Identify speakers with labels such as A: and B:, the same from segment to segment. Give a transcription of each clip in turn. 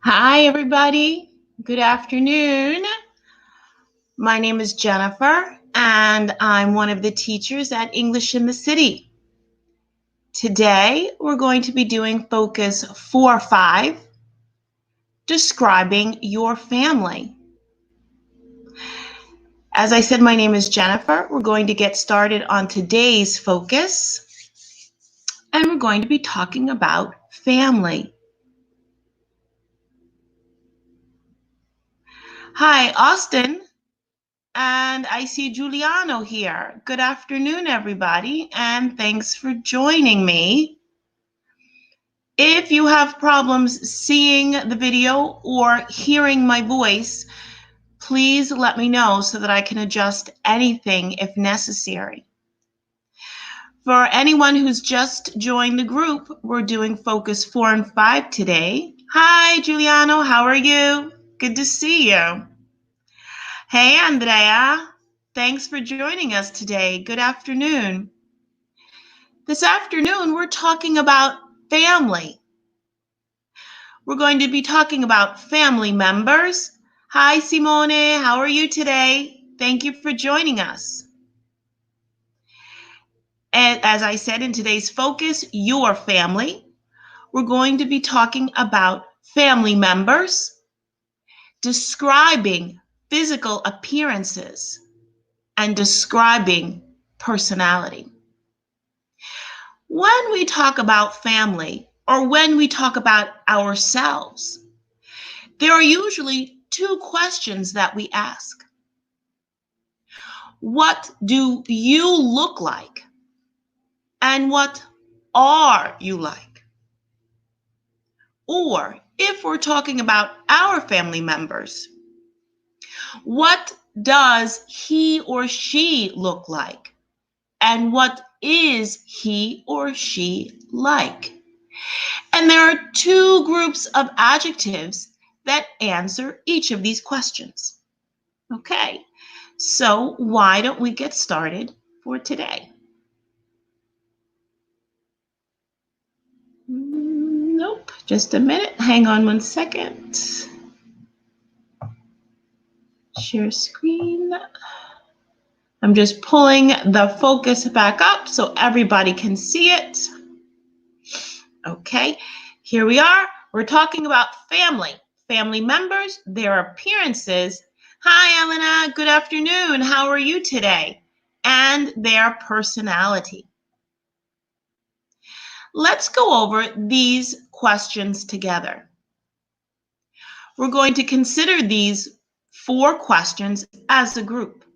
A: Hi, everybody. Good afternoon. My name is Jennifer, and I'm one of the teachers at English in the City. Today, we're going to be doing Focus 4-5, describing your family. As I said, my name is Jennifer. We're going to get started on today's focus, and we're going to be talking about family. Hi, Austin. And I see Giuliano here. Good afternoon, everybody, and thanks for joining me. If you have problems seeing the video or hearing my voice, please let me know so that I can adjust anything if necessary. For anyone who's just joined the group, we're doing Focus 4 and 5 today. Hi, Giuliano, how are you? Good to see you. Hey, Andrea. Thanks for joining us today. Good afternoon. This afternoon, we're talking about family. We're going to be talking about family members. Hi, Simone. How are you today? Thank you for joining us. And as I said in today's focus, your family, we're going to be talking about family members, describing physical appearances, and describing personality. When we talk about family, or when we talk about ourselves, there are usually two questions that we ask. What do you look like? And what are you like? Or if we're talking about our family members, what does he or she look like? And what is he or she like? And there are two groups of adjectives that answer each of these questions. Okay, so why don't we get started for today? Nope, just a minute. Hang on one second. Share screen. I'm just pulling the focus back up so everybody can see it. Okay, here we are. We're talking about family members, their appearances. Hi, Elena. Good afternoon. How are you today? And their personality. Let's go over these questions together. We're going to consider these 4 questions as a group.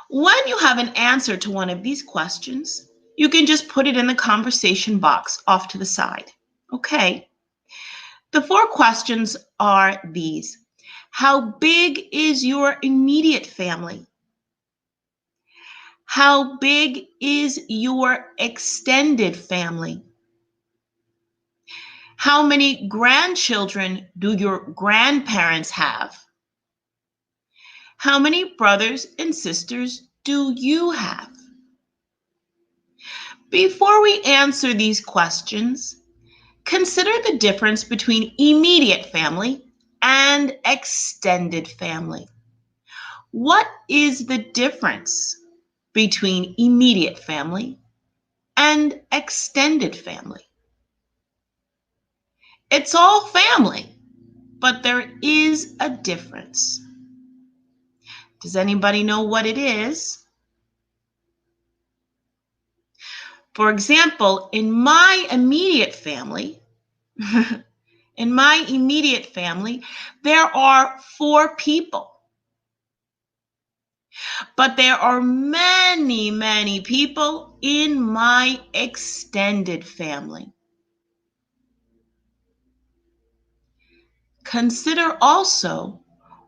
A: When you have an answer to one of these questions, you can just put it in the conversation box off to the side. Okay. The 4 questions are these. How big is your immediate family? How big is your extended family? How many grandchildren do your grandparents have? How many brothers and sisters do you have? Before we answer these questions, consider the difference between immediate family and extended family. What is the difference between immediate family and extended family? It's all family, but there is a difference. Does anybody know what it is? For example, in my immediate family, there are 4 people. But there are many, many people in my extended family. Consider also,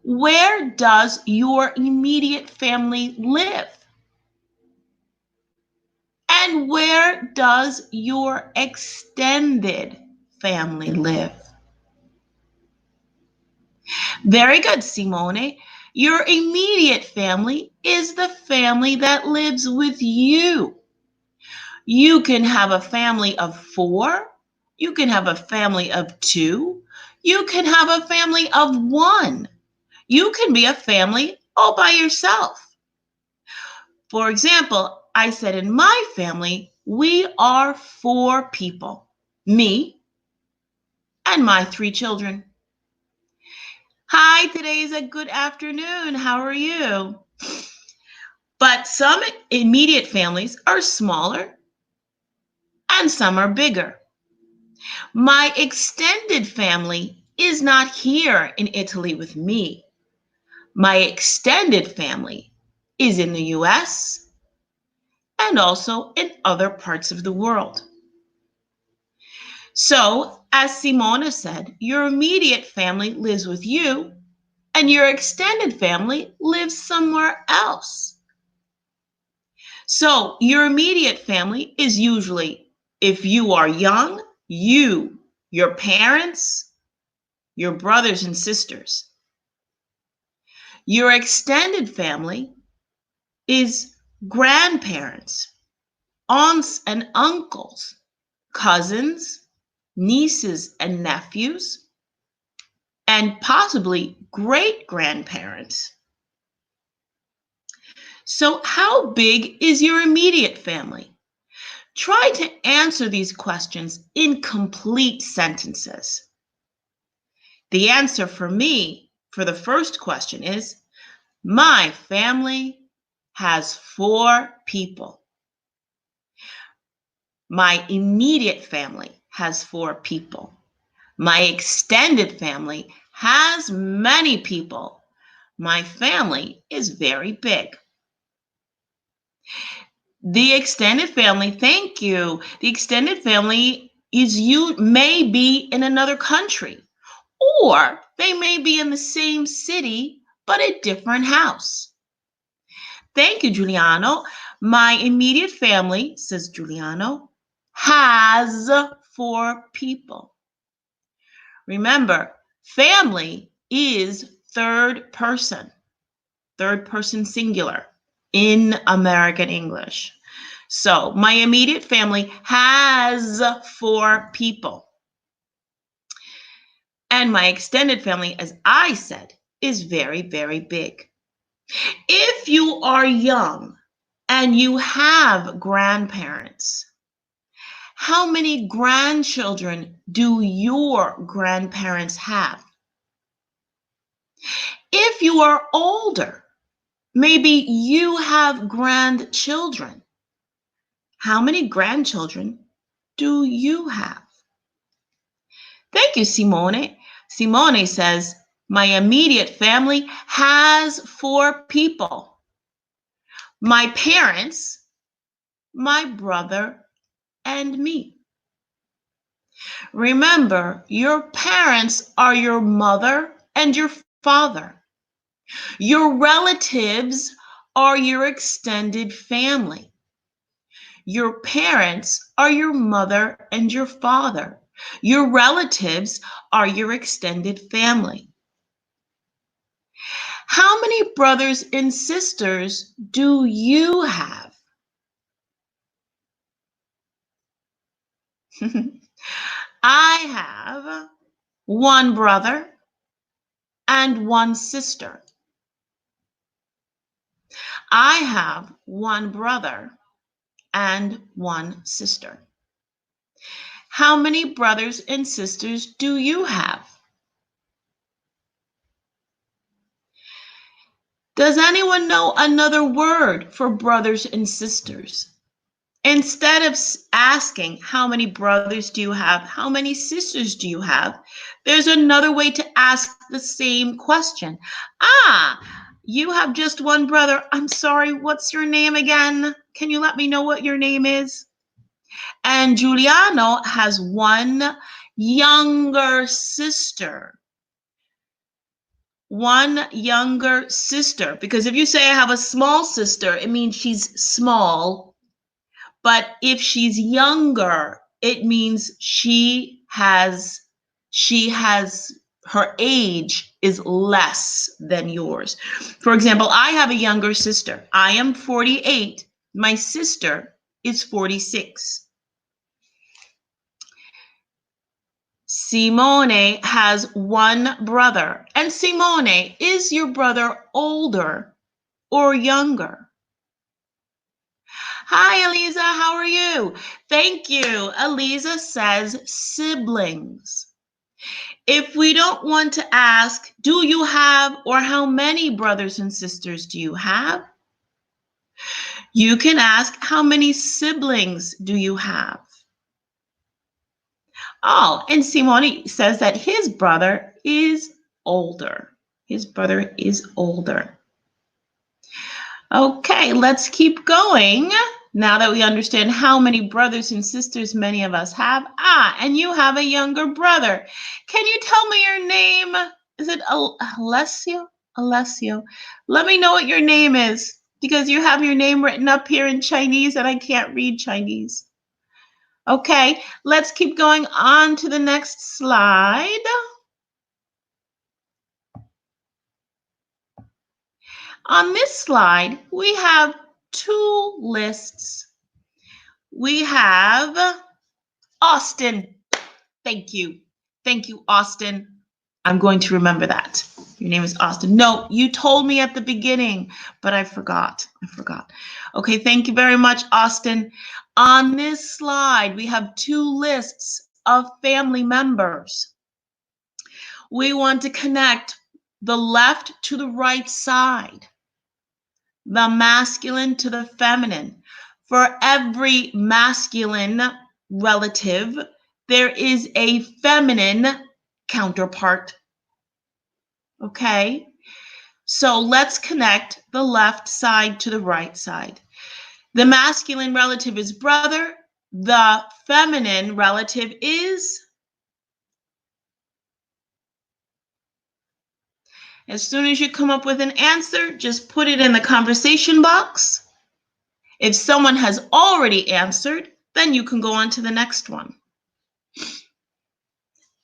A: where does your immediate family live? And where does your extended family live? Very good, Simone. Your immediate family is the family that lives with you. You can have a family of 4, You can have a family of 2. You can have a family of 1. You can be a family all by yourself. For example, I said in my family, we are 4 people. Me and my 3 children. Hi, today's a good afternoon. How are you? But some immediate families are smaller and some are bigger. My extended family is not here in Italy with me. My extended family is in the US and also in other parts of the world. So, as Simona said, your immediate family lives with you and your extended family lives somewhere else. So, your immediate family is usually, if you are young, you, your parents, your brothers and sisters. Your extended family is grandparents, aunts and uncles, cousins, nieces and nephews, and possibly great-grandparents. So, how big is your immediate family? Try to answer these questions in complete sentences. The answer for me for the first question is, my family has 4 people. My immediate family has 4 people. My extended family has many people. My family is very big. The extended family, thank you. The extended family is you may be in another country, or they may be in the same city, but a different house. Thank you, Giuliano. My immediate family, says Giuliano, has 4 people. Remember, family is third person singular in American English. So my immediate family has 4 people. And my extended family, as I said, is very, very big. If you are young and you have grandparents, how many grandchildren do your grandparents have? If you are older, maybe you have grandchildren. How many grandchildren do you have? Thank you, Simone. Simone says, my immediate family has 4 people. My parents, my brother, and me. Remember, your parents are your mother and your father. Your relatives are your extended family. Your parents are your mother and your father. Your relatives are your extended family. How many brothers and sisters do you have? I have 1 brother and 1 sister. I have 1 brother and 1 sister. How many brothers and sisters do you have? Does anyone know another word for brothers and sisters? Instead of asking how many brothers do you have, how many sisters do you have, there's another way to ask the same question. You have just 1 brother. I'm sorry, what's your name again? Can you let me know what your name is? And Giuliano has 1 younger sister. 1 younger sister. Because if you say I have a small sister, it means she's small. But if she's younger, it means her age is less than yours. For example, I have a younger sister. I am 48. My sister is 46. Simone has one brother. And Simone, is your brother older or younger? Hi, Eliza. How are you? Thank you. Eliza says siblings. If we don't want to ask, do you have or how many brothers and sisters do you have? You can ask, how many siblings do you have? Oh, and Simone says that his brother is older. His brother is older. Okay, let's keep going. Now that we understand how many brothers and sisters many of us have. And you have a younger brother. Can you tell me your name? Is it Alessio? Alessio. Let me know what your name is because you have your name written up here in Chinese and I can't read Chinese. Okay, let's keep going on to the next slide. On this slide, we have two lists. We have Austin. Thank you. Thank you, Austin. I'm going to remember that. Your name is Austin. No, you told me at the beginning, but I forgot. Okay, thank you very much, Austin. On this slide, we have two lists of family members. We want to connect the left to the right side, the masculine to the feminine. For every masculine relative, there is a feminine counterpart. Okay? So let's connect the left side to the right side. The masculine relative is brother. The feminine relative is? As soon as you come up with an answer, just put it in the conversation box. If someone has already answered, then you can go on to the next one.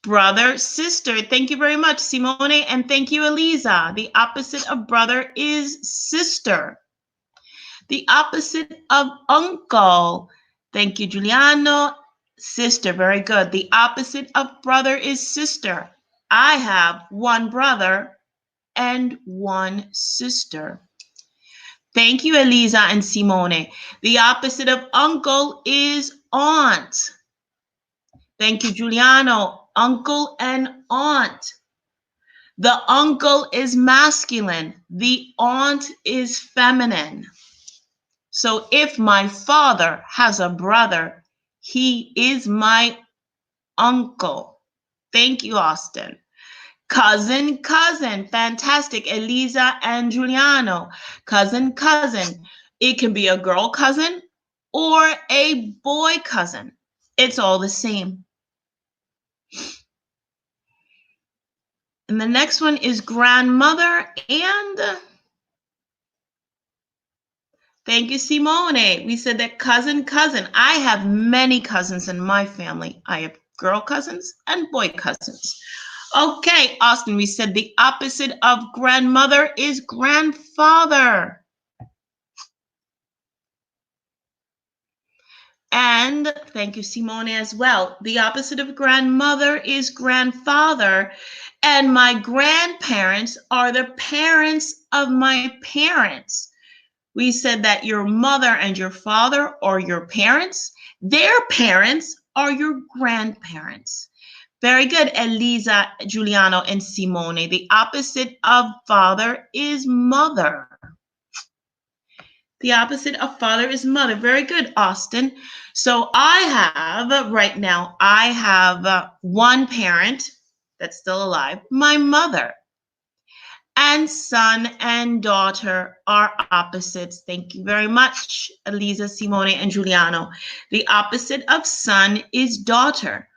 A: Brother, sister. Thank you very much, Simone, and thank you, Eliza. The opposite of brother is sister. The opposite of uncle. Thank you, Giuliano. Sister, very good. The opposite of brother is sister. I have one brother and one sister. Thank you, Eliza and Simone. The opposite of uncle is aunt. Thank you, Giuliano. Uncle and aunt. The uncle is masculine. The aunt is feminine. So if my father has a brother, he is my uncle. Thank you, Austin. Cousin. Fantastic. Eliza and Giuliano. Cousin. It can be a girl cousin or a boy cousin. It's all the same. And the next one is grandmother and thank you, Simone. We said that cousin. I have many cousins in my family. I have girl cousins and boy cousins. Okay, Austin, we said the opposite of grandmother is grandfather. And thank you, Simone, as well. The opposite of grandmother is grandfather. And my grandparents are the parents of my parents. We said that your mother and your father are your parents. Their parents are your grandparents. Very good, Eliza, Giuliano, and Simone. The opposite of father is mother. The opposite of father is mother. Very good, Austin. So I have, right now, I have one parent that's still alive, my mother. And son and daughter are opposites. Thank you very much, Eliza, Simone, and Giuliano. The opposite of son is daughter.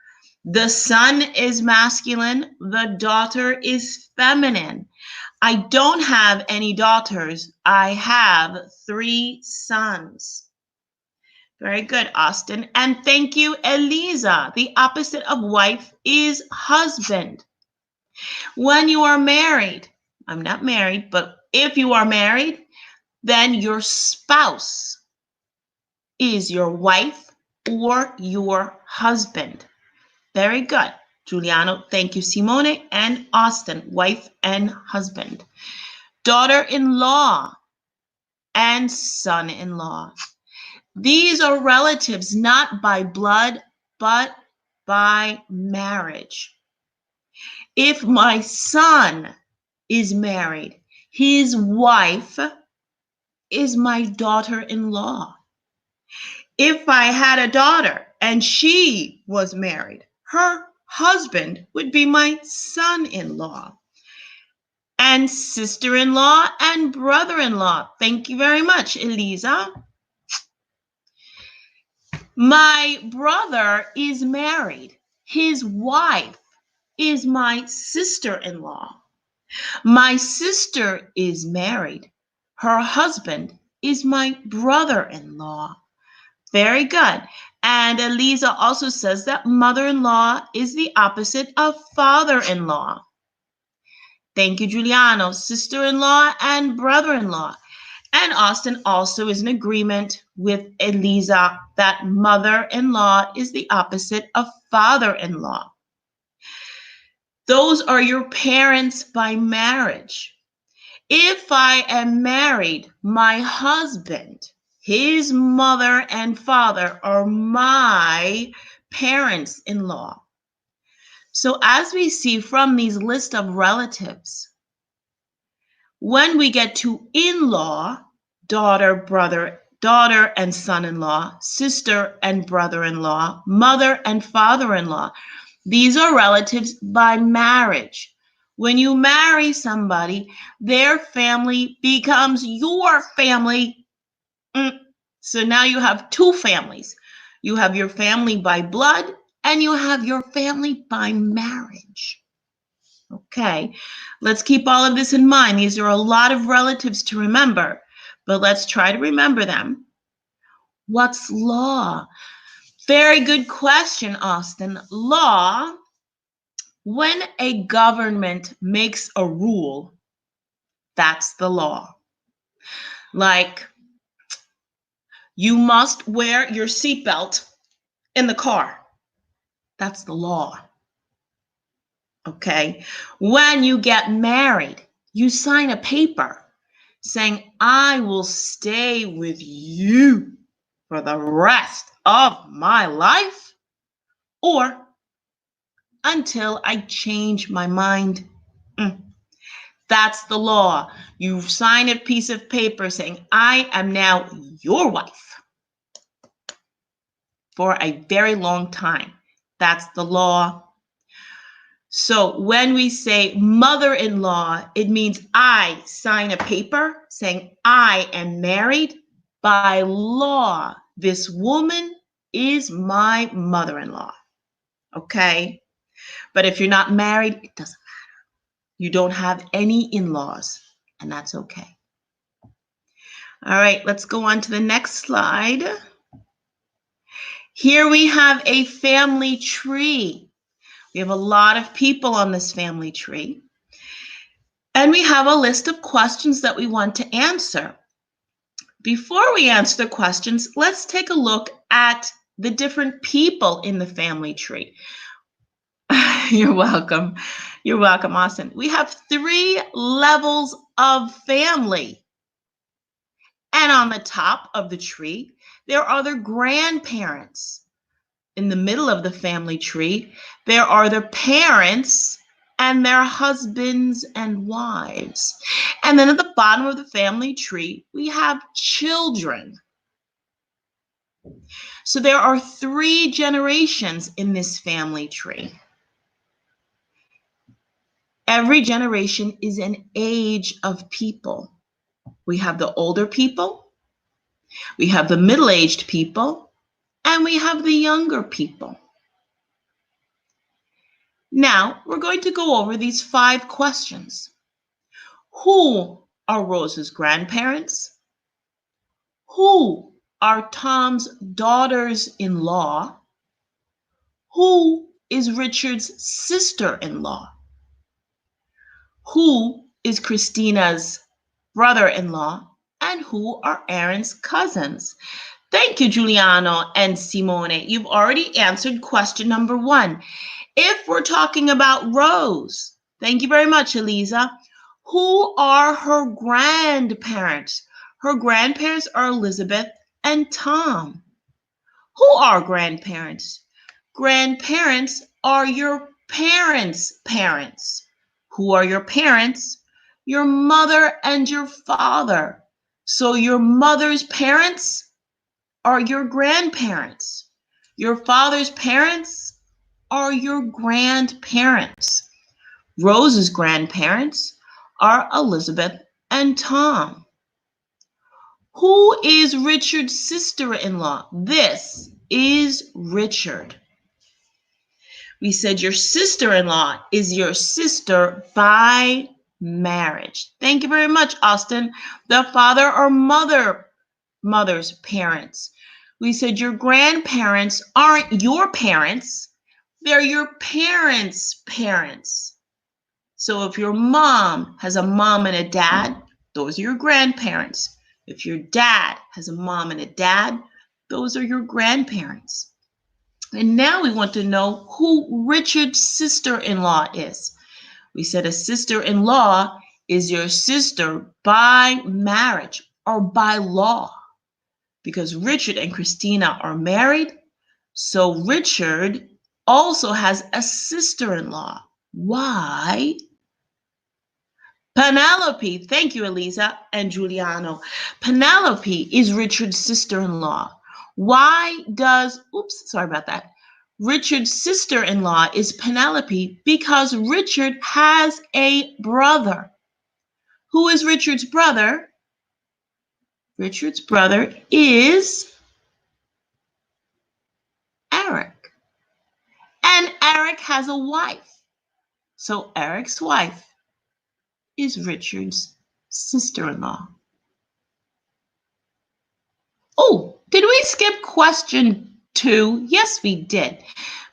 A: The son is masculine. The daughter is feminine. I don't have any daughters. I have 3 sons. Very good, Austin. And thank you, Eliza. The opposite of wife is husband. When you are married, I'm not married, but if you are married, then your spouse is your wife or your husband. Very good. Giuliano, thank you, Simone, and Austin, wife and husband. Daughter-in-law and son-in-law. These are relatives not by blood, but by marriage. If my son is married, his wife is my daughter-in-law. If I had a daughter and she was married, her husband would be my son-in-law. And sister-in-law and brother-in-law. Thank you very much, Elisa. My brother is married. His wife is my sister-in-law. My sister is married. Her husband is my brother-in-law. Very good. And Elisa also says that mother-in-law is the opposite of father-in-law. Thank you, Giuliano. Sister-in-law and brother-in-law. And Austin also is in agreement with Elisa that mother-in-law is the opposite of father-in-law. Those are your parents by marriage. If I am married, my husband, his mother and father are my parents-in-law. So as we see from these list of relatives, when we get to in-law, daughter and son-in-law, sister and brother-in-law, mother and father-in-law, these are relatives by marriage. When you marry somebody, their family becomes your family. So now you have two families. You have your family by blood and you have your family by marriage. Okay, let's keep all of this in mind. These are a lot of relatives to remember, but let's try to remember them. What's law? Very good question, Austin. Law, when a government makes a rule, that's the law. Like, you must wear your seatbelt in the car. That's the law. Okay, when you get married, you sign a paper saying, I will stay with you for the rest of my life or until I change my mind. That's the law. You sign a piece of paper saying, I am now your wife for a very long time. That's the law. So when we say mother-in-law, it means I sign a paper saying I am married by law. This woman is my mother-in-law. Okay? But if you're not married, it doesn't matter. You don't have any in-laws, and that's okay. All right, let's go on to the next slide. Here we have a family tree. We have a lot of people on this family tree. And we have a list of questions that we want to answer. Before we answer the questions, let's take a look at the different people in the family tree. You're welcome. You're welcome, Austin. We have 3 levels of family. And on the top of the tree, there are the grandparents. In the middle of the family tree, there are the parents and their husbands and wives. And then at the bottom of the family tree, we have children. So there are 3 generations in this family tree. Every generation is an age of people. We have the older people, we have the middle-aged people, and we have the younger people. Now, we're going to go over these 5 questions. Who are Rose's grandparents? Who are Tom's daughters-in-law? Who is Richard's sister-in-law? Who is Christina's brother-in-law? And who are Erin's cousins? Thank you, Giuliano and Simone. You've already answered question number 1. If we're talking about Rose, thank you very much, Eliza. Who are her grandparents? Her grandparents are Elizabeth and Tom. Who are grandparents? Grandparents are your parents' parents. Who are your parents? Your mother and your father. So your mother's parents are your grandparents. Your father's parents are your grandparents. Rose's grandparents are Elizabeth and Tom. Who is Richard's sister-in-law? This is Richard. We said your sister-in-law is your sister by marriage. Thank you very much, Austin. The father or mother's parents. We said your grandparents aren't your parents. They're your parents' parents. So if your mom has a mom and a dad, those are your grandparents. If your dad has a mom and a dad, those are your grandparents. And now we want to know who Richard's sister-in-law is. We said a sister-in-law is your sister by marriage or by law, because Richard and Christina are married. So Richard also has a sister-in-law. Why? Penelope, thank you, Eliza and Giuliano. Penelope is Richard's sister-in-law. Why does, Richard's sister-in-law is Penelope because Richard has a brother. Who is Richard's brother? Richard's brother is Eric. And Eric has a wife. So Eric's wife is Richard's sister-in-law. Oh, did we skip question 2? Yes, we did.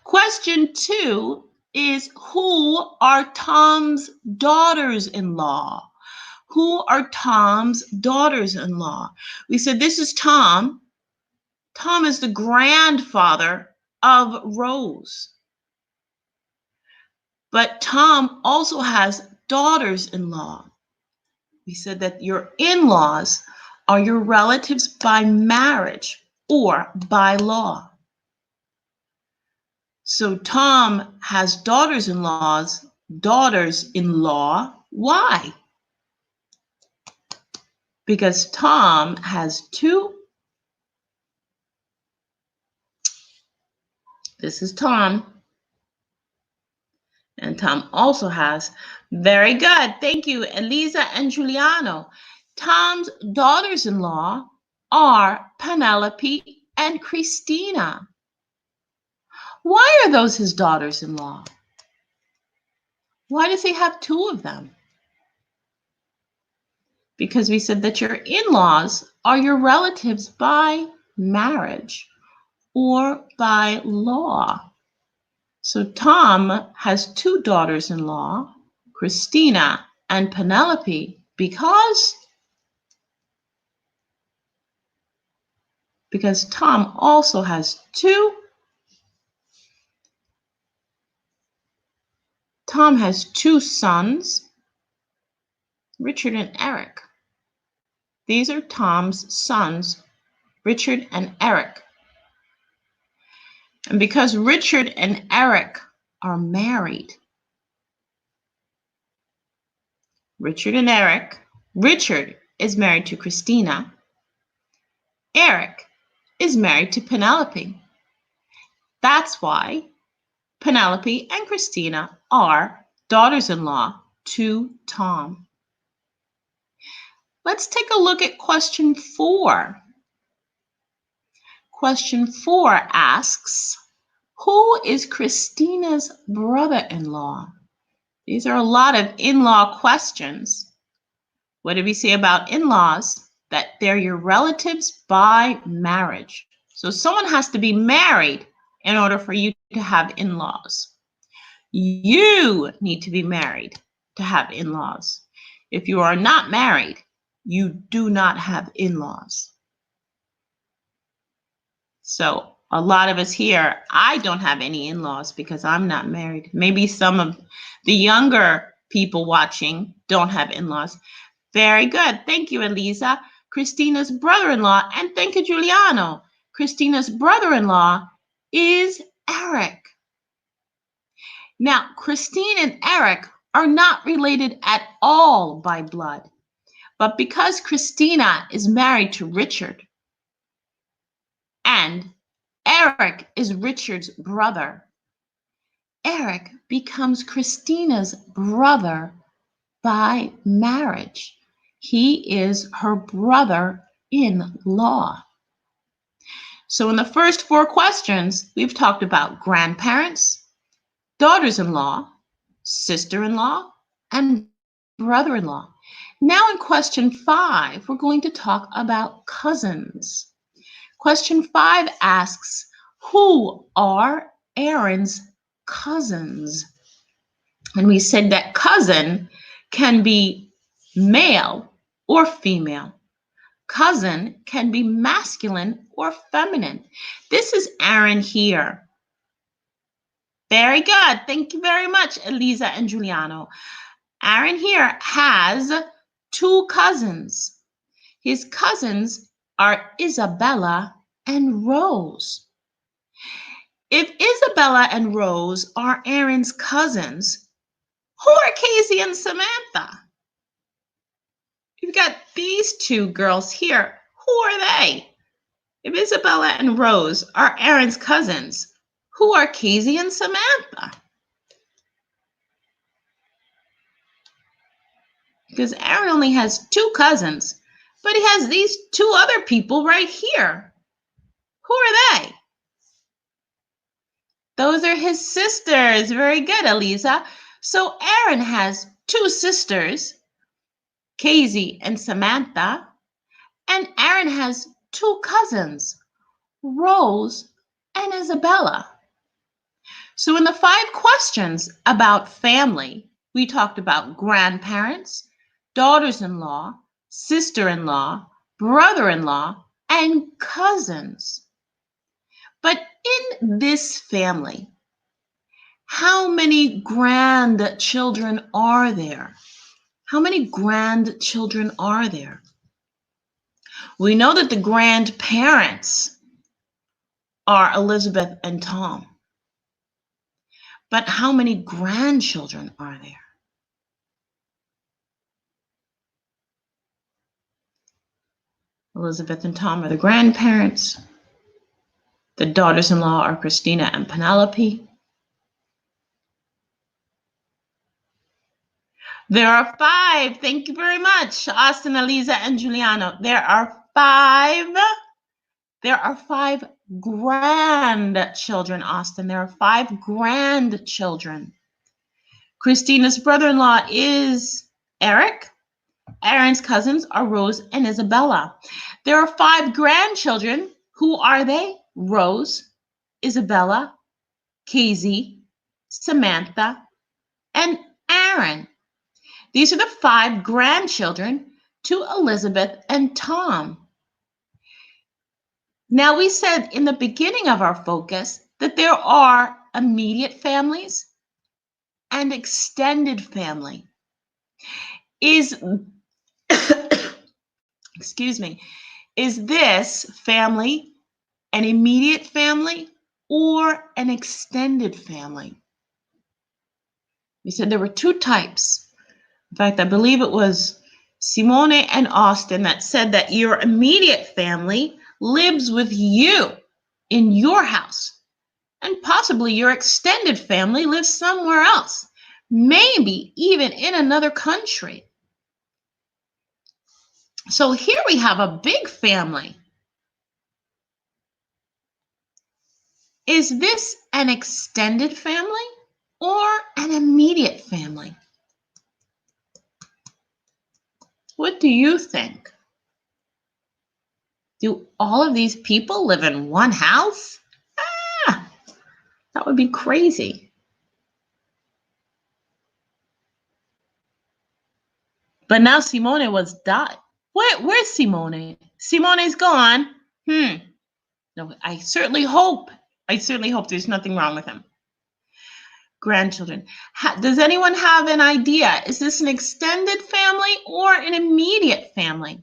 A: Question 2 is, who are Tom's daughters-in-law? Who are Tom's daughters-in-law? We said this is Tom. Tom is the grandfather of Rose. But Tom also has daughters-in-law. We said that your in-laws are your relatives by marriage or by law. So Tom has daughters-in-law. Why? Because Tom has two. This is Tom. And Tom also has, very good, thank you, Eliza and Giuliano. Tom's daughters-in-law are Penelope and Christina. Why are those his daughters-in-law? Why does he have 2 of them? Because we said that your in-laws are your relatives by marriage or by law. So Tom has 2 daughters-in-law, Christina and Penelope, because Tom also has 2. Tom has 2 sons, Richard and Eric. These are Tom's sons, Richard and Eric. And because Richard and Eric are married, Richard is married to Christina. Eric is married to Penelope. That's why Penelope and Christina are daughters-in-law to Tom. Let's take a look at question 4. Question 4 asks, who is Christina's brother-in-law? These are a lot of in-law questions. What did we say about in-laws? That they're your relatives by marriage. So someone has to be married in order for you to have in-laws. You need to be married to have in-laws. If you are not married, you do not have in-laws. So A lot of us here, I don't have any in-laws because I'm not married. Maybe some of the younger people watching don't have in-laws. Very good. Thank you, Eliza. Christina's brother-in-law, and thank you, Giuliano. Christina's brother-in-law is Eric. Now, Christine and Eric are not related at all by blood, but because Christina is married to Richard and Eric is Richard's brother, Eric becomes Christina's brother by marriage. He is her brother-in-law. So in the first 4 questions, we've talked about grandparents, daughters-in-law, sister-in-law, and brother-in-law. Now in question 5, we're going to talk about cousins. Question 5 asks, who are Erin's cousins? And we said that cousin can be male or female. Cousin can be masculine or feminine. This is Erin here. Very good. Thank you very much, Eliza and Giuliano. Erin here has 2 cousins. His cousins are Isabella and Rose. If Isabella and Rose are Erin's cousins, who are Casey and Samantha? You've got these 2 girls here. Who are they? If Isabella and Rose are Erin's cousins, who are Casey and Samantha? Because Erin only has 2 cousins, but he has these 2 other people right here. Who are they? Those are his sisters. Very good, Eliza. So Erin has 2 sisters, Casey and Samantha, and Erin has 2 cousins, Rose and Isabella. So in the 5 questions about family, we talked about grandparents, daughters-in-law, sister-in-law, brother-in-law, and cousins. But in this family, how many grandchildren are there? How many grandchildren are there? We know that the grandparents are Elizabeth and Tom. But how many grandchildren are there? Elizabeth and Tom are the grandparents. The daughters-in-law are Christina and Penelope. There are 5. Thank you very much, Austin, Eliza, and Giuliano. There are 5. There are 5 grandchildren, Austin. There are 5 grandchildren. Christina's brother-in-law is Eric. Erin's cousins are Rose and Isabella. There are 5 grandchildren. Who are they? Rose, Isabella, Casey, Samantha, and Erin. These are the 5 grandchildren to Elizabeth and Tom. Now, we said in the beginning of our focus that there are immediate families and extended family. Excuse me, is this family an immediate family or an extended family? We said there were 2 types. In fact, I believe it was Simone and Austin that said that your immediate family lives with you in your house, and possibly your extended family lives somewhere else, maybe even in another country. So here we have a big family. Is this an extended family or an immediate family? What do you think? Do all of these people live in one house? That would be crazy. But now Simone was done. Where's Simone? Simone's gone. No, I certainly hope there's nothing wrong with him. Grandchildren. Does anyone have an idea? Is this an extended family or an immediate family?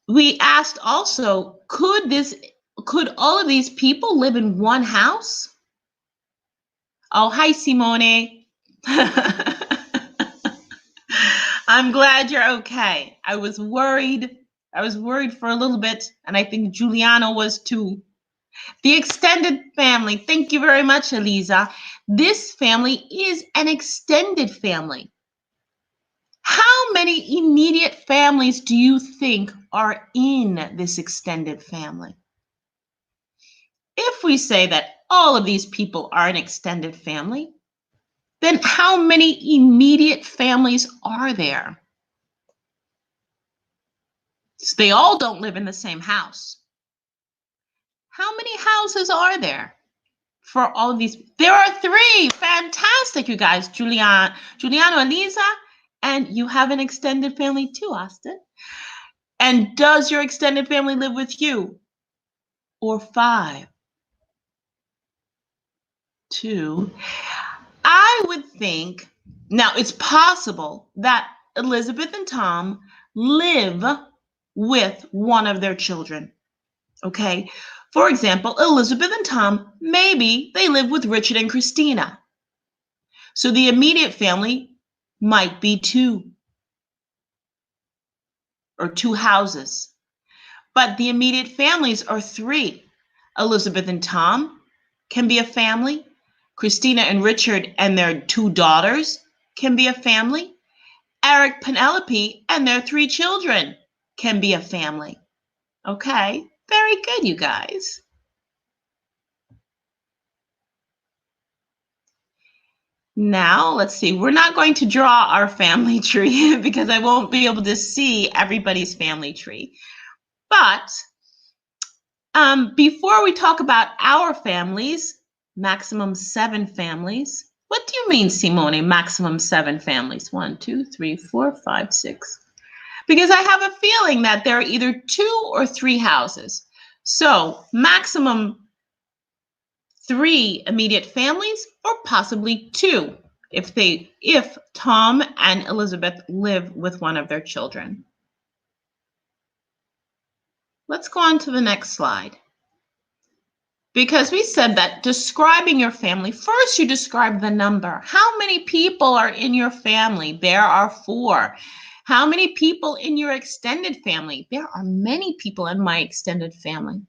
A: We asked also, could all of these people live in one house? Oh, hi, Simone. I'm glad you're okay. I was worried for a little bit, and I think Giuliano was too. The extended family. Thank you very much, Eliza. This family is an extended family. How many immediate families do you think are in this extended family? If we say that all of these people are an extended family, then how many immediate families are there? So they all don't live in the same house. How many houses are there for all of these? There are 3. Fantastic, you guys. Giuliano, Eliza, and you have an extended family too, Austin. And does your extended family live with you? Or 5? 2. I would think, now it's possible that Elizabeth and Tom live with one of their children. Okay. For example, Elizabeth and Tom, maybe they live with Richard and Christina. So the immediate family might be 2 or 2 houses. But the immediate families are 3. Elizabeth and Tom can be a family. Christina and Richard and their 2 daughters can be a family. Eric, Penelope, and their 3 children can be a family. Okay, very good, you guys. Now, let's see. We're not going to draw our family tree because I won't be able to see everybody's family tree. But before we talk about our families, maximum 7 families. What do you mean, Simone, maximum 7 families? 1, 2, 3, 4, 5, 6. Because I have a feeling that there are either 2 or 3 houses. So maximum 3 immediate families, or possibly 2 if Tom and Elizabeth live with one of their children. Let's go on to the next slide. Because we said that describing your family, first you describe the number. How many people are in your family? There are 4. How many people in your extended family? There are many people in my extended family.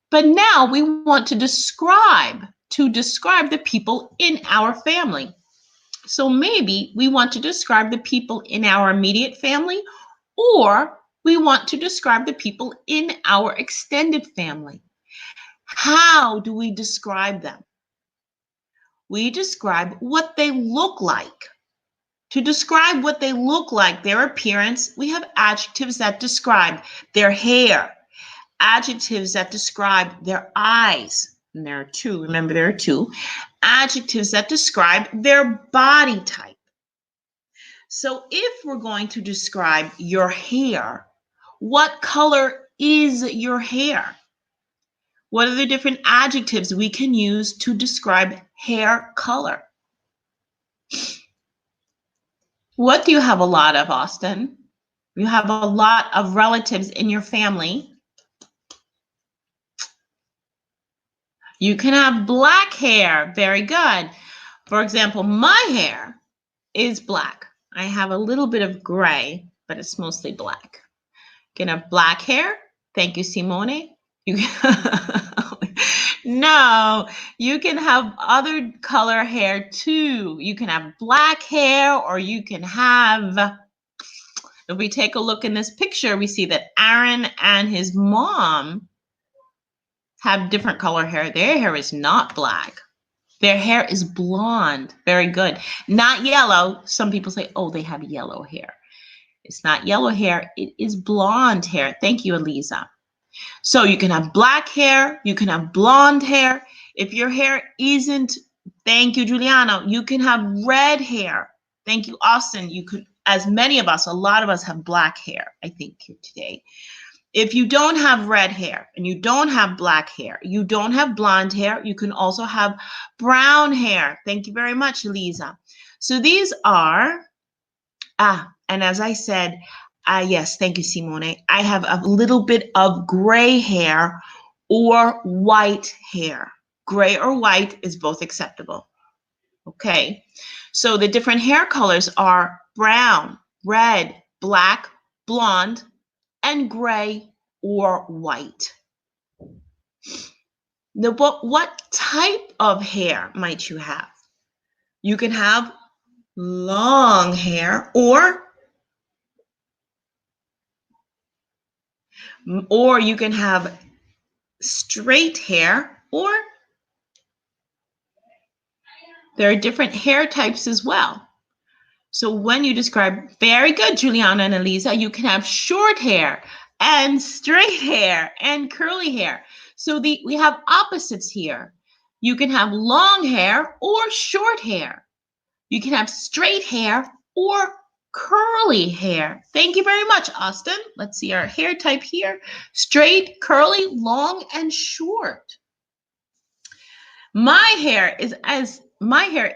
A: But now we want to describe the people in our family. So maybe we want to describe the people in our immediate family, or we want to describe the people in our extended family. How do we describe them? We describe what they look like. To describe what they look like, their appearance, we have adjectives that describe their hair, adjectives that describe their eyes, and there are 2, remember there are 2, adjectives that describe their body type. So if we're going to describe your hair, what color is your hair? What are the different adjectives we can use to describe hair color? What do you have a lot of, Austin? You have a lot of relatives in your family. You can have black hair. Very good. For example, my hair is black. I have a little bit of gray, but it's mostly black. You can have black hair. Thank you, Simone. No, you can have other color hair too. You can have black hair, or you can have, if we take a look in this picture, we see that Erin and his mom have different color hair. Their hair is not black. Their hair is blonde. Very good. Not yellow. Some people say, oh, they have yellow hair. It's not yellow hair. It is blonde hair. Thank you, Eliza. So you can have black hair. You can have blonde hair. If your hair isn't, thank you, Giuliano, you can have red hair. Thank you, Austin. You could, as many of us, a lot of us have black hair, I think, here today. If you don't have red hair and you don't have black hair, you don't have blonde hair, you can also have brown hair. Thank you very much, Lisa. So these are, and as I said, yes, thank you, Simone. I have a little bit of gray hair or white hair. Gray or white is both acceptable. Okay, so the different hair colors are brown, red, black, blonde, and gray or white. Now, what type of hair might you have? You can have long hair or you can have straight hair, or there are different hair types as well. So when you describe, very good, Juliana and Elisa, you can have short hair and straight hair and curly hair. So we have opposites here. You can have long hair or short hair. You can have straight hair or curly hair. Thank you very much, Austin. Let's see our hair type here. Straight, curly, long, and short. My hair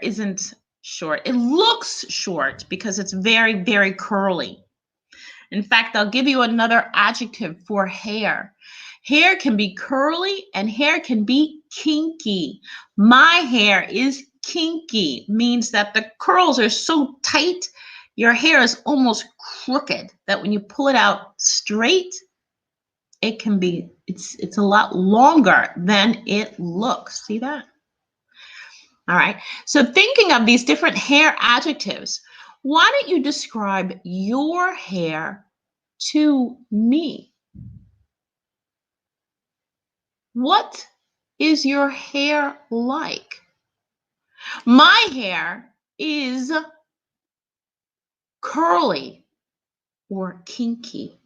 A: isn't short. It looks short because it's very, very curly. In fact, I'll give you another adjective for hair. Hair can be curly and hair can be kinky. My hair is kinky, means that the curls are so tight, your hair is almost crooked, that when you pull it out straight, it can be, it's a lot longer than it looks. See that? All right, so thinking of these different hair adjectives, why don't you describe your hair to me? What is your hair like? My hair is curly or kinky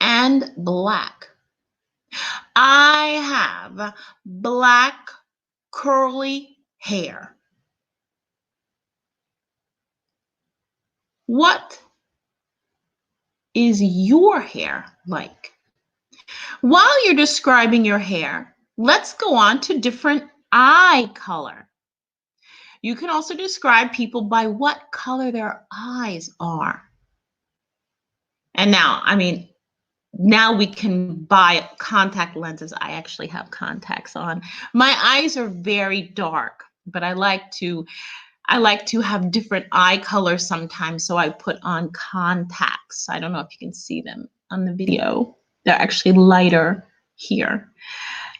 A: and black. I have black curly hair. What is your hair like? While you're describing your hair, let's go on to different eye color. You can also describe people by what color their eyes are. And now we can buy contact lenses. I actually have contacts on. My eyes are very dark, but I like to have different eye colors sometimes, so I put on contacts. I don't know if you can see them on the video. They're actually lighter here.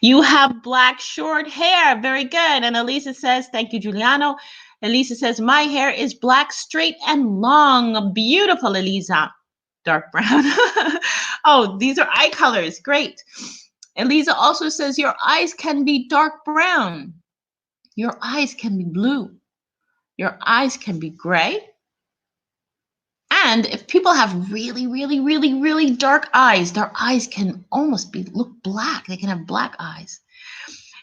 A: You have black short hair. Very good. And Elisa says, thank you, Giuliano. Elisa says, my hair is black, straight, and long. Beautiful, Elisa. Dark brown. Oh, these are eye colors. Great. Elisa also says, your eyes can be dark brown. Your eyes can be blue. Your eyes can be gray. And if people have really, really, really, really dark eyes, their eyes can almost look black. They can have black eyes.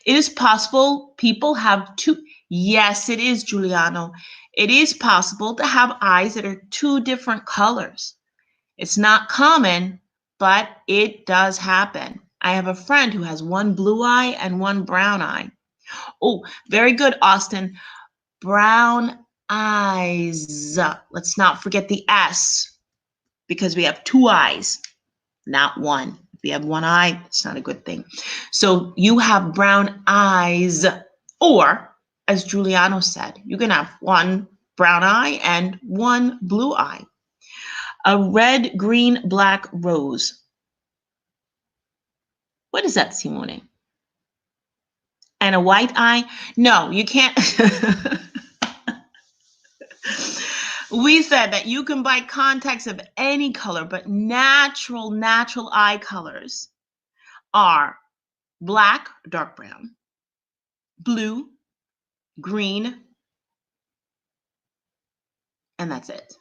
A: It is possible people have two. Yes, it is, Giuliano. It is possible to have eyes that are two different colors. It's not common, but it does happen. I have a friend who has one blue eye and one brown eye. Oh, very good, Austin. Brown eyes. Let's not forget the S, because we have two eyes, not one. If you have one eye, it's not a good thing. So you have brown eyes, or as Giuliano said, you can have one brown eye and one blue eye. A red, green, black rose. What is that, Simone? And a white eye? No, you can't. We said that you can buy contacts of any color, but natural eye colors are black, dark brown, blue, green, and that's it.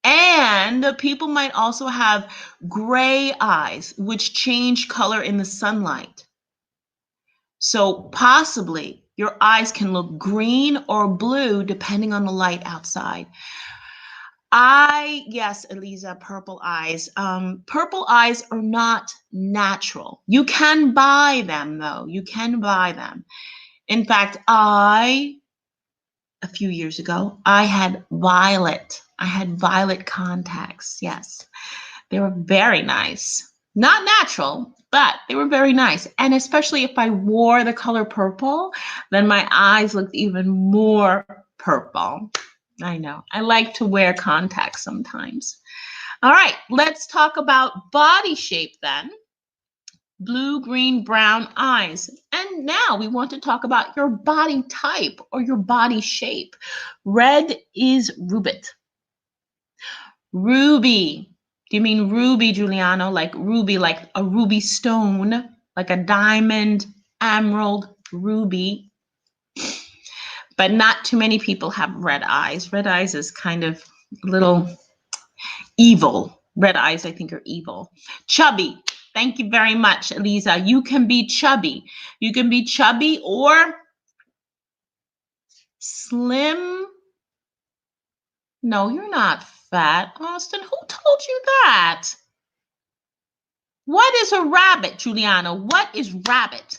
A: And people might also have gray eyes, which change color in the sunlight. So possibly your eyes can look green or blue depending on the light outside. Yes, Eliza, purple eyes. Purple eyes are not natural. You can buy them, though. You can buy them. In fact, a few years ago, I had violet. I had violet contacts. Yes, they were very nice. Not natural, but they were very nice. And especially if I wore the color purple, then my eyes looked even more purple. I know. I like to wear contacts sometimes. All right, let's talk about body shape then. Blue, green, brown eyes. And now we want to talk about your body type or your body shape. Red is rubet. Ruby. Do you mean ruby, Giuliano? Like ruby, like a ruby stone, like a diamond, emerald, ruby. But not too many people have red eyes. Red eyes is kind of a little evil. Red eyes, I think, are evil. Chubby. Thank you very much, Eliza. You can be chubby. You can be chubby or slim. No, you're not fat. Austin, who told you that? What is a rabbit, Giuliano? What is rabbit?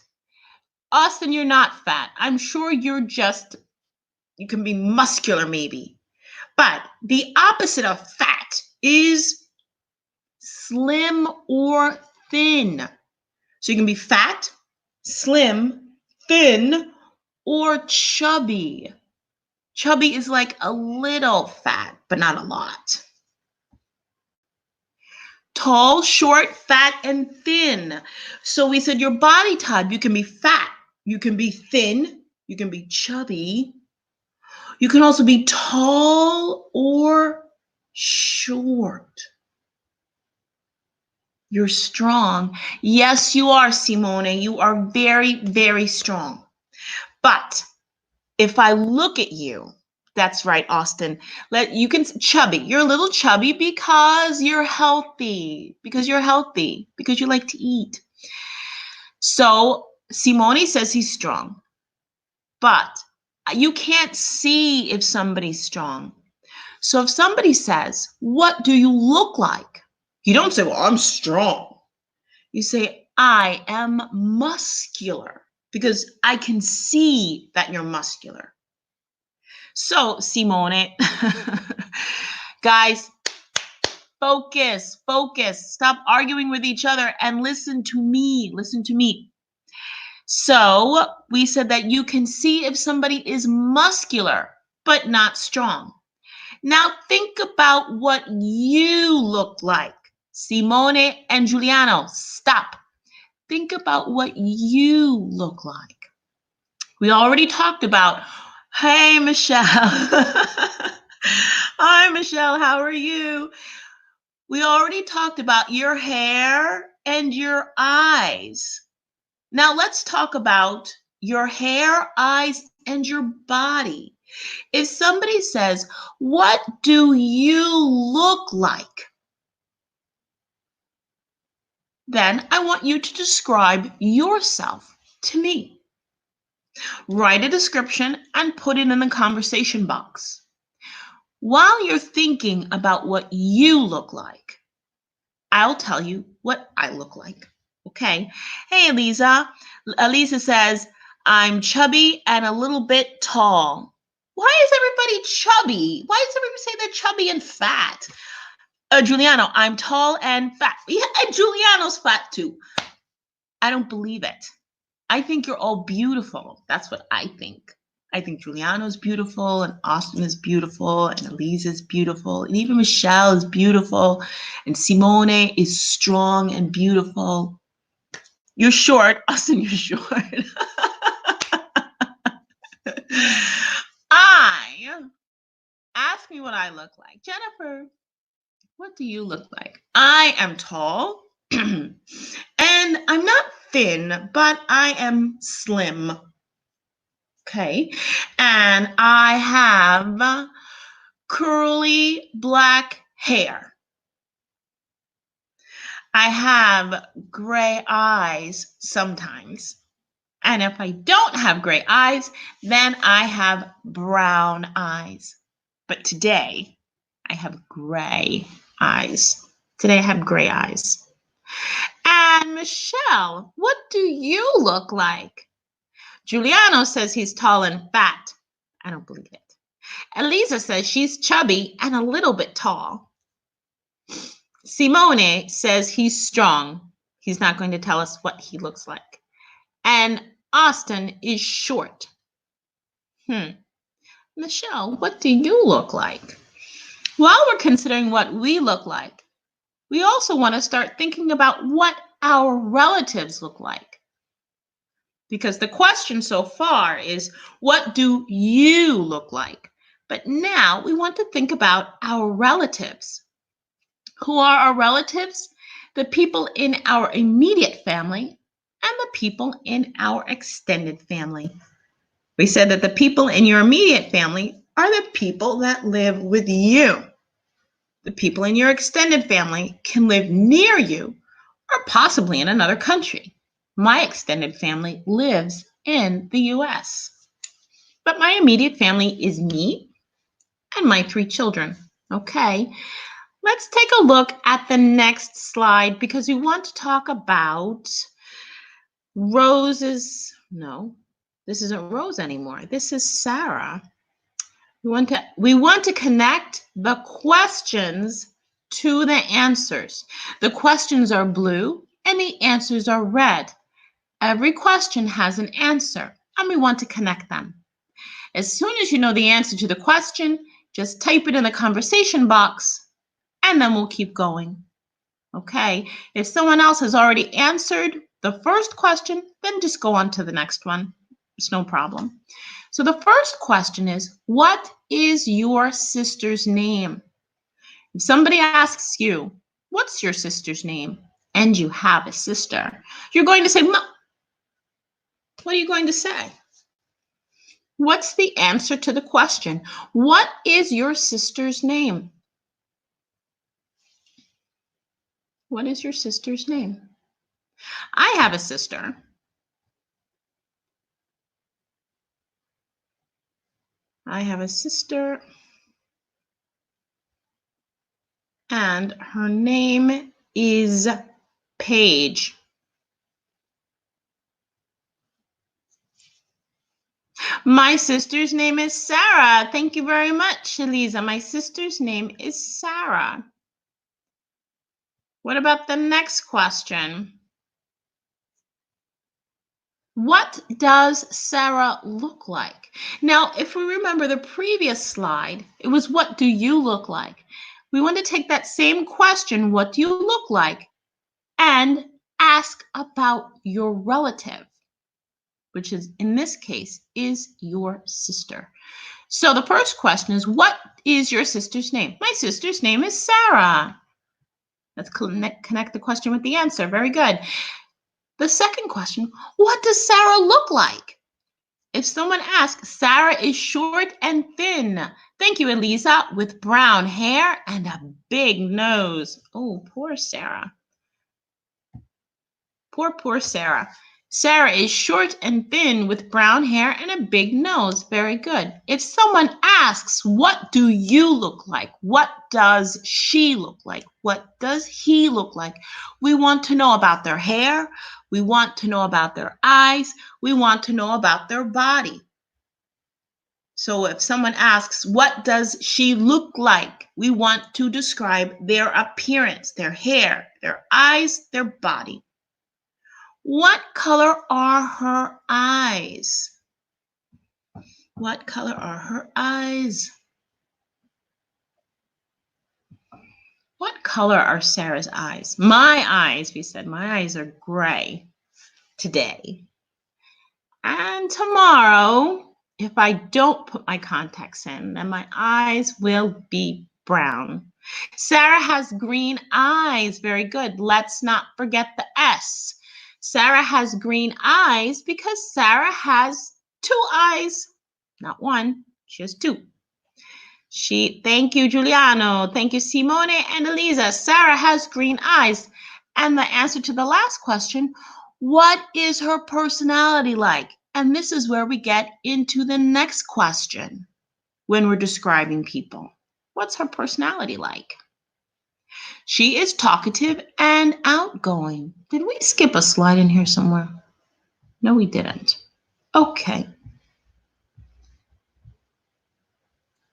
A: Austin, you're not fat. I'm sure you can be muscular maybe. But the opposite of fat is slim or thin. So you can be fat, slim, thin, or chubby. Chubby is like a little fat, but not a lot. Tall, short, fat, and thin. So we said your body type, you can be fat, you can be thin, you can be chubby. You can also be tall or short. You're strong. Yes, you are, Simone. You are very, very strong. But if I look at you, that's right, Austin. You can chubby. You're a little chubby because you're healthy. Because you like to eat. So Simone says he's strong, but you can't see if somebody's strong. So if somebody says, "What do you look like?" You don't say, "Well, I'm strong." You say, "I am muscular," because I can see that you're muscular. So, Simone, guys, focus. Stop arguing with each other and listen to me. So, we said that you can see if somebody is muscular, but not strong. Now, think about what you look like. Simone and Giuliano, stop. Think about what you look like. We already talked about, hey, Michelle. Hi, Michelle. How are you? We already talked about your hair and your eyes. Now let's talk about your hair, eyes, and your body. If somebody says, "What do you look like?" then I want you to describe yourself to me. Write a description and put it in the conversation box. While you're thinking about what you look like, I'll tell you what I look like. Okay. Hey, Eliza. Eliza says, "I'm chubby and a little bit tall." Why is everybody chubby? Why does everybody say they're chubby and fat? Giuliano, "I'm tall and fat." Yeah, and Giuliano's fat too. I don't believe it. I think you're all beautiful. That's what I think. I think Giuliano's beautiful, and Austin is beautiful, and Elise is beautiful, and even Michelle is beautiful, and Simone is strong and beautiful. You're short, Austin, you're short. Ask me what I look like. Jennifer, what do you look like? I am tall, and I'm not thin, but I am slim. Okay, and I have curly black hair. I have gray eyes sometimes. And if I don't have gray eyes, then I have brown eyes. But today, I have gray eyes. Today I have gray eyes. And Michelle, what do you look like? Giuliano says he's tall and fat. I don't believe it. Elisa says she's chubby and a little bit tall. Simone says he's strong. He's not going to tell us what he looks like. And Austin is short. Michelle, what do you look like? While we're considering what we look like, we also want to start thinking about what our relatives look like. Because the question so far is, what do you look like? But now we want to think about our relatives. Who are our relatives? The people in our immediate family and the people in our extended family. We said that the people in your immediate family are the people that live with you. The people in your extended family can live near you or possibly in another country. My extended family lives in the US. But my immediate family is me and my 3 children. Okay, let's take a look at the next slide because we want to talk about Rose's, no, this isn't Rose anymore. This is Sarah. We want to connect the questions to the answers. The questions are blue and the answers are red. Every question has an answer and we want to connect them. As soon as you know the answer to the question, just type it in the conversation box and then we'll keep going. Okay, if someone else has already answered the first question, then just go on to the next one. It's no problem. So the first question is, what is your sister's name? If somebody asks you, what's your sister's name? And you have a sister, you're going to say, what are you going to say? What's the answer to the question? What is your sister's name? What is your sister's name? I have a sister. I have a sister, and her name is Paige. My sister's name is Sarah. Thank you very much, Elisa. My sister's name is Sarah. What about the next question? What does Sarah look like? Now, if we remember the previous slide, it was what do you look like? We want to take that same question, what do you look like, and ask about your relative, which is, in this case, is your sister. So the first question is, what is your sister's name? My sister's name is Sarah. Let's connect the question with the answer. Very good. The second question, what does Sarah look like? If someone asks, Sarah is short and thin. Thank you, Elisa, with brown hair and a big nose. Oh, poor Sarah. Poor Sarah. Sarah is short and thin with brown hair and a big nose. Very good. If someone asks, what do you look like? What does she look like? What does he look like? We want to know about their hair. We want to know about their eyes. We want to know about their body. So if someone asks, what does she look like? We want to describe their appearance, their hair, their eyes, their body. What color are her eyes? What color are her eyes? What color are Sarah's eyes? My eyes, we said, my eyes are gray today. And tomorrow, if I don't put my contacts in, then my eyes will be brown. Sarah has green eyes. Very good. Let's not forget the S. Sarah has green eyes because Sarah has 2 eyes. Not 1, she has 2. Thank you, Giuliano. Thank you, Simone and Elisa. Sarah has green eyes. And the answer to the last question, what is her personality like? And this is where we get into the next question when we're describing people. What's her personality like? She is talkative and outgoing. Did we skip a slide in here somewhere? No, we didn't. Okay.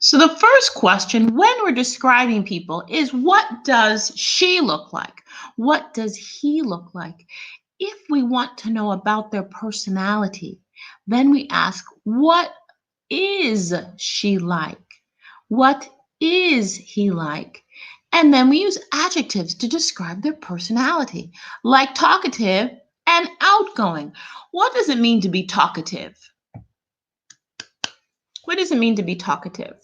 A: So the first question when we're describing people is, what does she look like? What does he look like? If we want to know about their personality, then we ask, what is she like? What is he like? And then we use adjectives to describe their personality, like talkative and outgoing. What does it mean to be talkative? What does it mean to be talkative?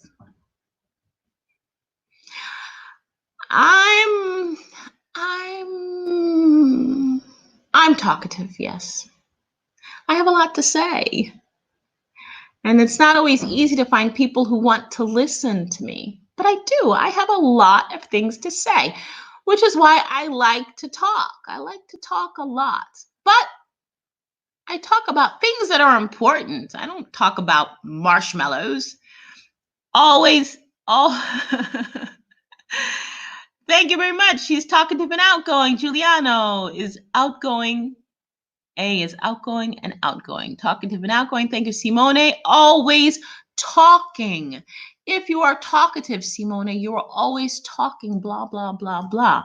A: I'm talkative, yes. I have a lot to say. And it's not always easy to find people who want to listen to me. But I do. I have a lot of things to say, which is why I like to talk. I like to talk a lot. But I talk about things that are important. I don't talk about marshmallows. Always, Thank you very much. She's talkative and outgoing. Giuliano is outgoing. A is outgoing and outgoing. Talkative and outgoing. Thank you, Simone. Always talking. If you are talkative, Simone, you are always talking, blah, blah, blah, blah.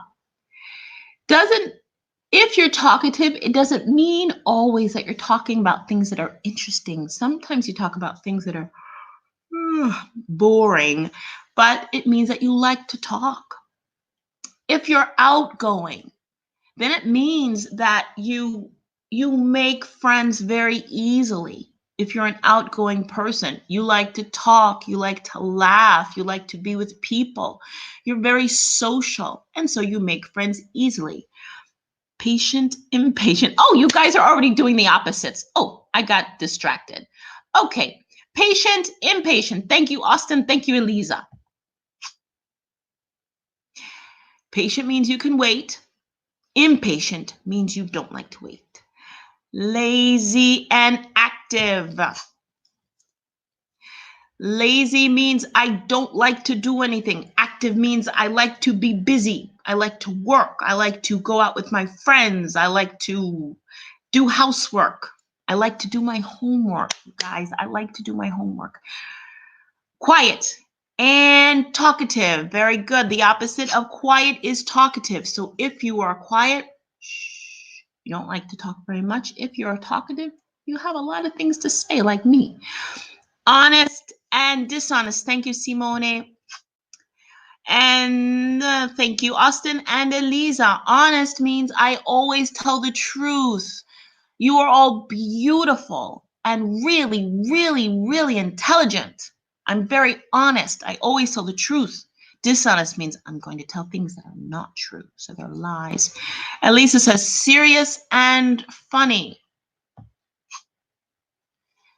A: If you're talkative, it doesn't mean always that you're talking about things that are interesting. Sometimes you talk about things that are boring, but it means that you like to talk. If you're outgoing, then it means that you make friends very easily. If you're an outgoing person, you like to talk, you like to laugh, you like to be with people. You're very social, and so you make friends easily. Patient, impatient. Oh, you guys are already doing the opposites. Oh, I got distracted. Okay, patient, impatient. Thank you, Austin. Thank you, Eliza. Patient means you can wait. Impatient means you don't like to wait. Lazy and active. Lazy means I don't like to do anything. Active means I like to be busy. I like to work. I like to go out with my friends. I like to do housework. I like to do my homework, guys. I like to do my homework. Quiet and talkative. Very good. The opposite of quiet is talkative. So if you are quiet, you don't like to talk very much. If you're talkative, you have a lot of things to say, like me. Honest and dishonest. Thank you, Simone. And thank you, Austin and Eliza. Honest means I always tell the truth. You are all beautiful and really, really, really intelligent. I'm very honest. I always tell the truth. Dishonest means I'm going to tell things that are not true, so they're lies. Elisa says serious and funny.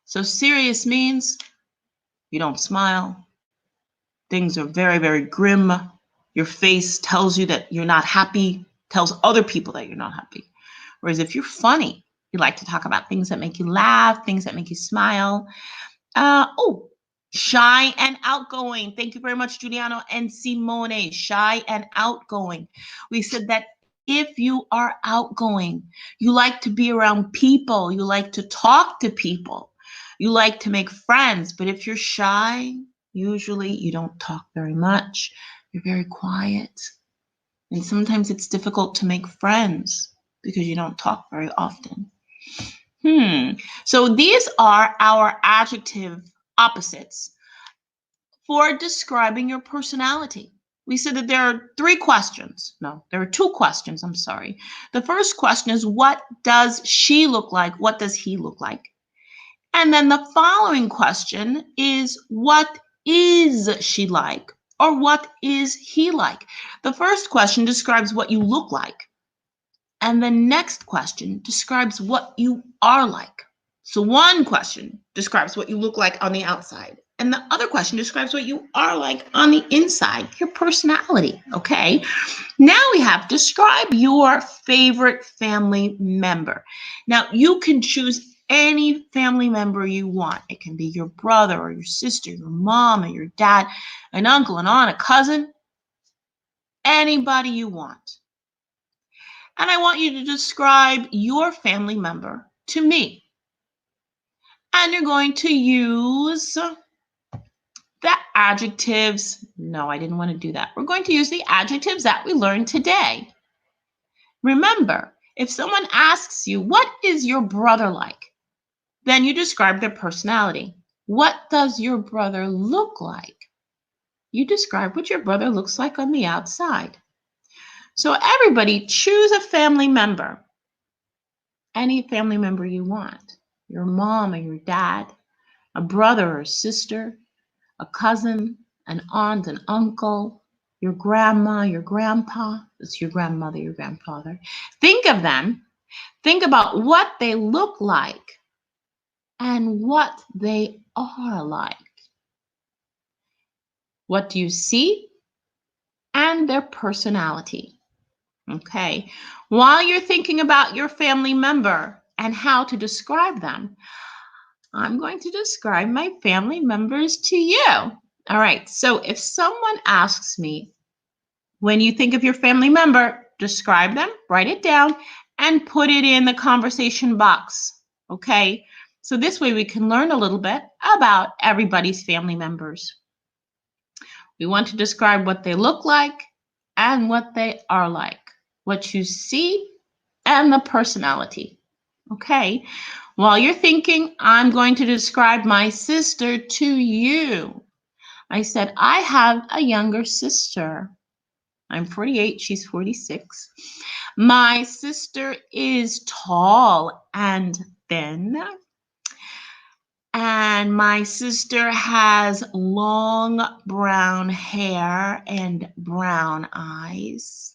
A: So serious means you don't smile. Things are very, very grim. Your face tells you that you're not happy, tells other people that you're not happy. Whereas if you're funny, you like to talk about things that make you laugh, things that make you smile. Shy and outgoing. Thank you very much, Giuliano and Simone. Shy and outgoing. We said that if you are outgoing, you like to be around people, you like to talk to people, you like to make friends. But if you're shy, usually you don't talk very much. You're very quiet. And sometimes it's difficult to make friends because you don't talk very often. So these are our adjective opposites for describing your personality. We said that there are three questions. No, there are two questions. I'm sorry. The first question is, what does she look like? What does he look like? And then the following question is, what is she like? Or what is he like? The first question describes what you look like. And the next question describes what you are like. So one question describes what you look like on the outside. And the other question describes what you are like on the inside, your personality, okay? Now we have describe your favorite family member. Now you can choose any family member you want. It can be your brother or your sister, your mom or your dad, an uncle, an aunt, a cousin, anybody you want. And I want you to describe your family member to me. And you're going to use the adjectives. No, I didn't want to do that. We're going to use the adjectives that we learned today. Remember, if someone asks you, what is your brother like? Then you describe their personality. What does your brother look like? You describe what your brother looks like on the outside. So everybody choose a family member. Any family member you want. Your mom or your dad, a brother or sister, a cousin, an aunt, an uncle, your grandma, your grandpa, it's your grandmother, your grandfather. Think of them. Think about what they look like and what they are like. What do you see? And their personality. Okay. While you're thinking about your family member and how to describe them, I'm going to describe my family members to you. All right. So if someone asks me, when you think of your family member, describe them, write it down, and put it in the conversation box. Okay. So this way we can learn a little bit about everybody's family members. We want to describe what they look like and what they are like, what you see and the personality. Okay. While you're thinking, I'm going to describe my sister to you. I said, I have a younger sister. I'm 48, she's 46. My sister is tall and thin. And my sister has long brown hair and brown eyes.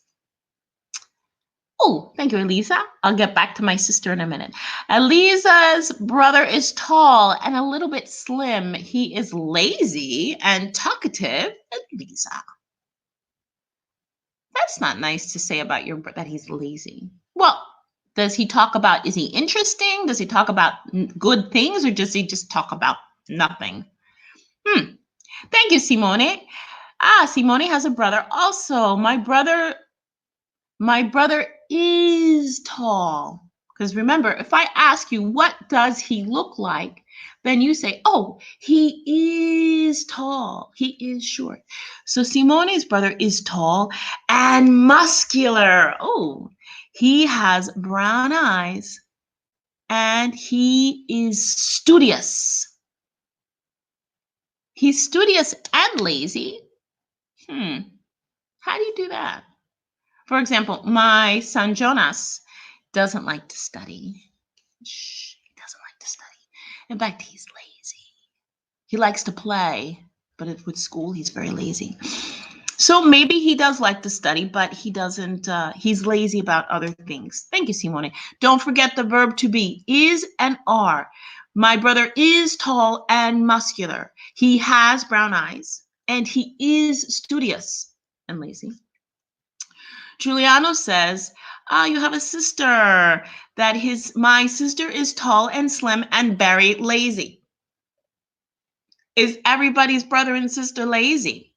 A: Oh, thank you, Elisa. I'll get back to my sister in a minute. Elisa's brother is tall and a little bit slim. He is lazy and talkative. Elisa. That's not nice to say about your brother that he's lazy. Well, does he talk about, is he interesting? Does he talk about good things or does he just talk about nothing? Thank you, Simone. Simone has a brother also. My brother is tall. Because remember, if I ask you, what does he look like? Then you say, oh, he is tall. He is short. So Simone's brother is tall and muscular. Oh, he has brown eyes and he is studious. He's studious and lazy. How do you do that? For example, my son Jonas doesn't like to study. He doesn't like to study. In fact, he's lazy. He likes to play, but with school, he's very lazy. So maybe he does like to study, but he doesn't, he's lazy about other things. Thank you, Simone. Don't forget the verb to be, is and are. My brother is tall and muscular. He has brown eyes, and he is studious and lazy. Giuliano says, you have a sister. My sister is tall and slim and very lazy. Is everybody's brother and sister lazy?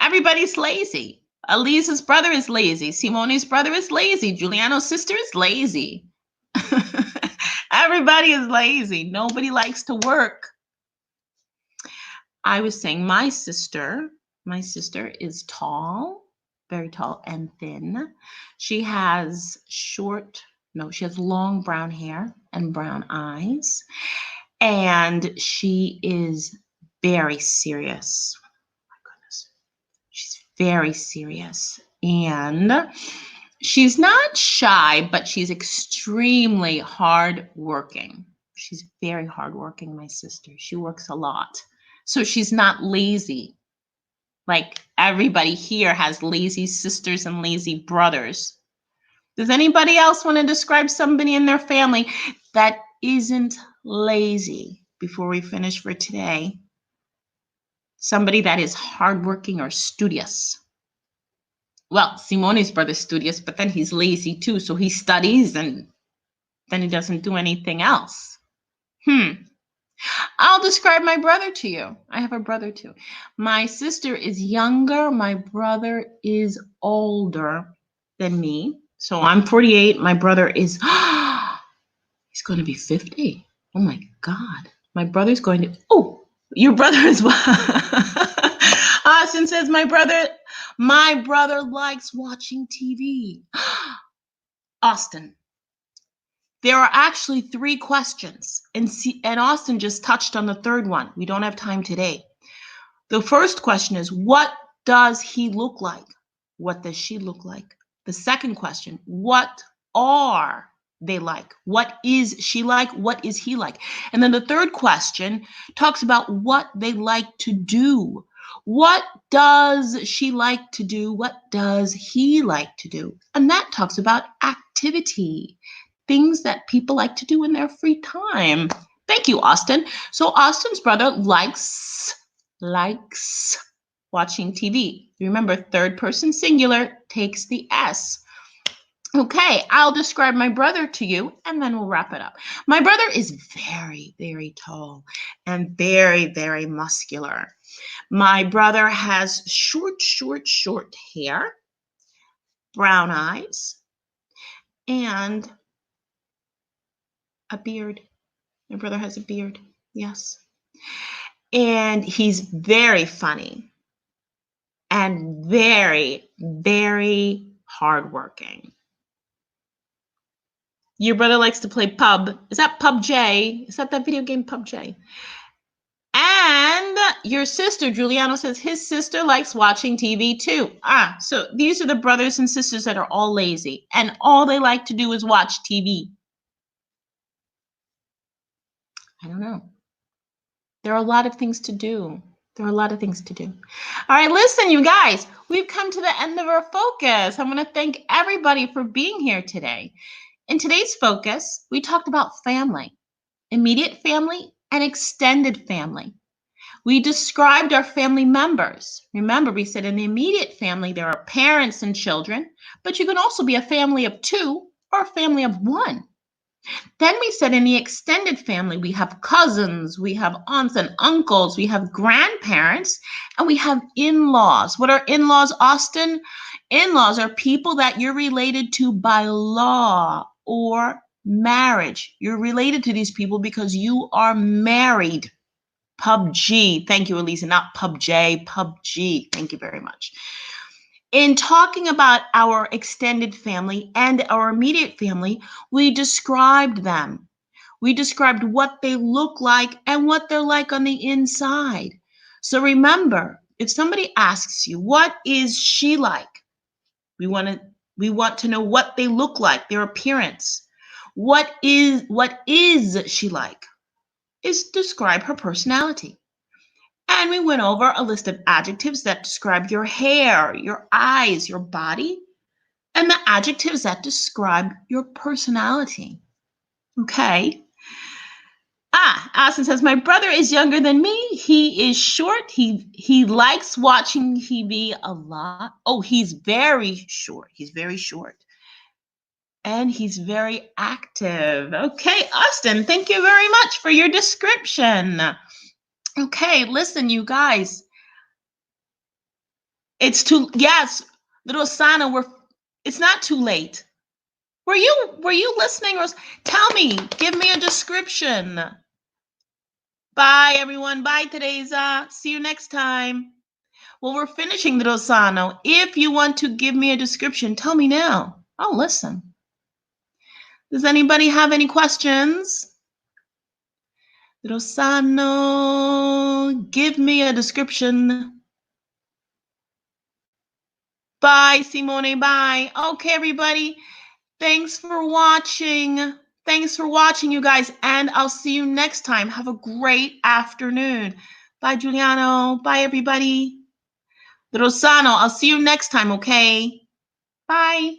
A: Everybody's lazy. Elisa's brother is lazy. Simone's brother is lazy. Giuliano's sister is lazy. Everybody is lazy. Nobody likes to work. I was saying my sister is tall, very tall and thin. She has long brown hair and brown eyes. And she is very serious. Oh my goodness. She's very serious. And she's not shy, but she's extremely hardworking. She's very hardworking, my sister. She works a lot. So she's not lazy. Like everybody here has lazy sisters and lazy brothers. Does anybody else want to describe somebody in their family that isn't lazy before we finish for today? Somebody that is hardworking or studious. Well, Simone's brother's studious, but then he's lazy too. So he studies and then he doesn't do anything else. I'll describe my brother to you. I have a brother too. My sister is younger. My brother is older than me. So I'm 48. My brother is, he's going to be 50. Oh my God. My brother's going to, oh, your brother as well. Austin says, my brother likes watching TV. Austin, there are actually 3 questions, and Austin just touched on the third one. We don't have time today. The first question is, what does he look like? What does she look like? The second question, what are they like? What is she like? What is he like? And then the third question talks about what they like to do. What does she like to do? What does he like to do? And that talks about activity, things that people like to do in their free time. Thank you, Austin. So Austin's brother likes watching TV. Remember, third person singular takes the S. Okay, I'll describe my brother to you and then we'll wrap it up. My brother is very, very tall and very, very muscular. My brother has short hair, brown eyes, and a beard. My brother has a beard, yes. And he's very funny and very, very hardworking. Your brother likes to play pub. Is that PUBG? Is that video game PUBG? And your sister, Giuliano, says his sister likes watching TV too. So these are the brothers and sisters that are all lazy and all they like to do is watch TV. I don't know. There are a lot of things to do. All right, listen, you guys, we've come to the end of our focus. I want to thank everybody for being here today. In today's focus, we talked about family, immediate family and extended family. We described our family members. Remember, we said in the immediate family, there are parents and children, but you can also be a family of 2 or a family of 1. Then we said in the extended family, we have cousins, we have aunts and uncles, we have grandparents, and we have in-laws. What are in-laws, Austin? In-laws are people that you're related to by law or marriage. You're related to these people because you are married. PUBG. Thank you, Elisa. Not PUBG, PUBG. Thank you very much. In talking about our extended family and our immediate family, we described them. We described what they look like and what they're like on the inside. So remember, if somebody asks you, what is she like? We want to know what they look like, their appearance. What is she like? Is describe her personality. And we went over a list of adjectives that describe your hair, your eyes, your body, and the adjectives that describe your personality. Okay. Austin says, my brother is younger than me. He is short. He likes watching TV a lot. Oh, he's very short. And he's very active. Okay, Austin, thank you very much for your description. Okay, listen, you guys. Yes, little Sana, it's not too late. Were you listening or tell me, give me a description. Bye everyone. Bye Teresa. See you next time. Well, we're finishing the Rosano. If you want to give me a description, tell me now. I'll listen. Does anybody have any questions? Rosano, give me a description. Bye, Simone. Bye. Okay, everybody. Thanks for watching. Thanks for watching, you guys. And I'll see you next time. Have a great afternoon. Bye, Giuliano. Bye, everybody. Rosano, I'll see you next time, okay? Bye.